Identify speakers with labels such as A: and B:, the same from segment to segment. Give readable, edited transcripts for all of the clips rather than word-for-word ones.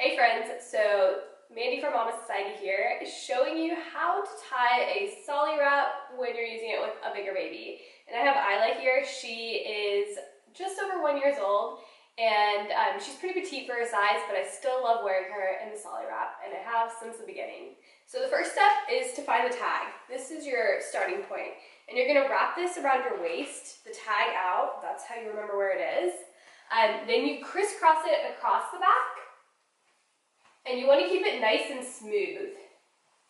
A: Hey friends, so Mandy from Mama Society here is showing you how to tie a Solly wrap when you're using it with a bigger baby. And I have Isla here. She is just over 1 year old and she's pretty petite for her size, but I still love wearing her in the Solly wrap and I have since the beginning. So the first step is to find the tag. This is your starting point. And you're gonna wrap this around your waist, the tag out, that's how you remember where it is. Then you crisscross it across the back. And you want to keep it nice and smooth,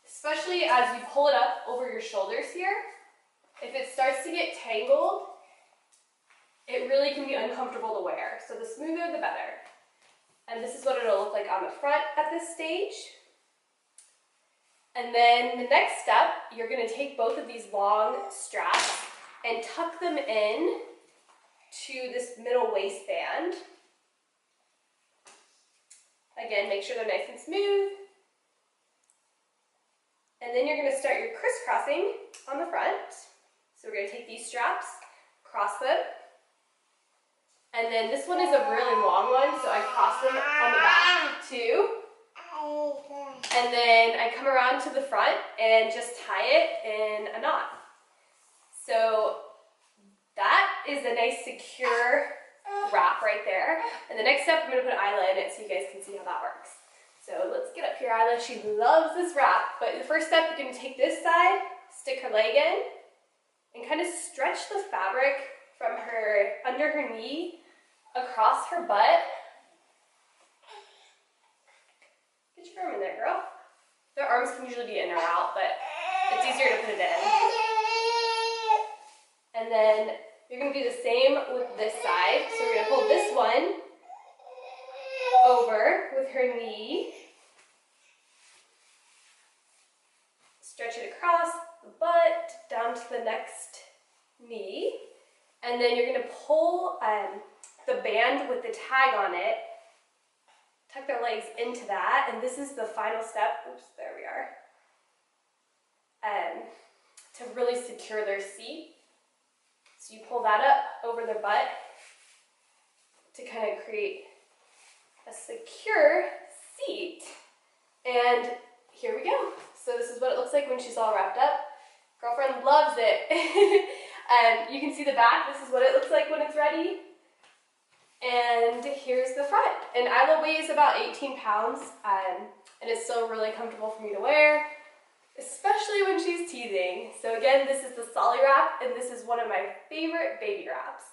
A: especially as you pull it up over your shoulders here. If it starts to get tangled, it really can be uncomfortable to wear. So the smoother, the better. And this is what it'll look like on the front at this stage. And then the next step, you're going to take both of these long straps and tuck them in to this middle waistband. Again, make sure they're nice and smooth. And then you're going to start your crisscrossing on the front. So we're going to take these straps, cross them. And then this one is a really long one, so I cross them on the back too. And then I come around to the front and just tie it in a knot. So that is a nice secure wrap right there. And the next step, I'm going to put Isla in it so you guys can see how that works. So let's get up here, Isla. She loves this wrap. But the first step, you're going to take this side, stick her leg in, and kind of stretch the fabric from her, under her knee, across her butt. Get your arm in there, girl. Their arms can usually be in or out, but it's easier to put it in. And then you're going to do the same with this side. So we're going to pull this one over with her knee. Stretch it across the butt, down to the next knee. And then you're going to pull the band with the tag on it. Tuck their legs into that. And this is the final step. Oops, there we are. To really secure their seat. So you pull that up over their butt to kind of create a secure seat. And here we go. So this is what it looks like when she's all wrapped up. Girlfriend loves it. You can see the back. This is what it looks like when it's ready. And here's the front. And Isla weighs about 18 pounds and it's still really comfortable for me to wear, especially when she's teething. So again, this is the Solly wrap, and this is one of my favorite baby wraps.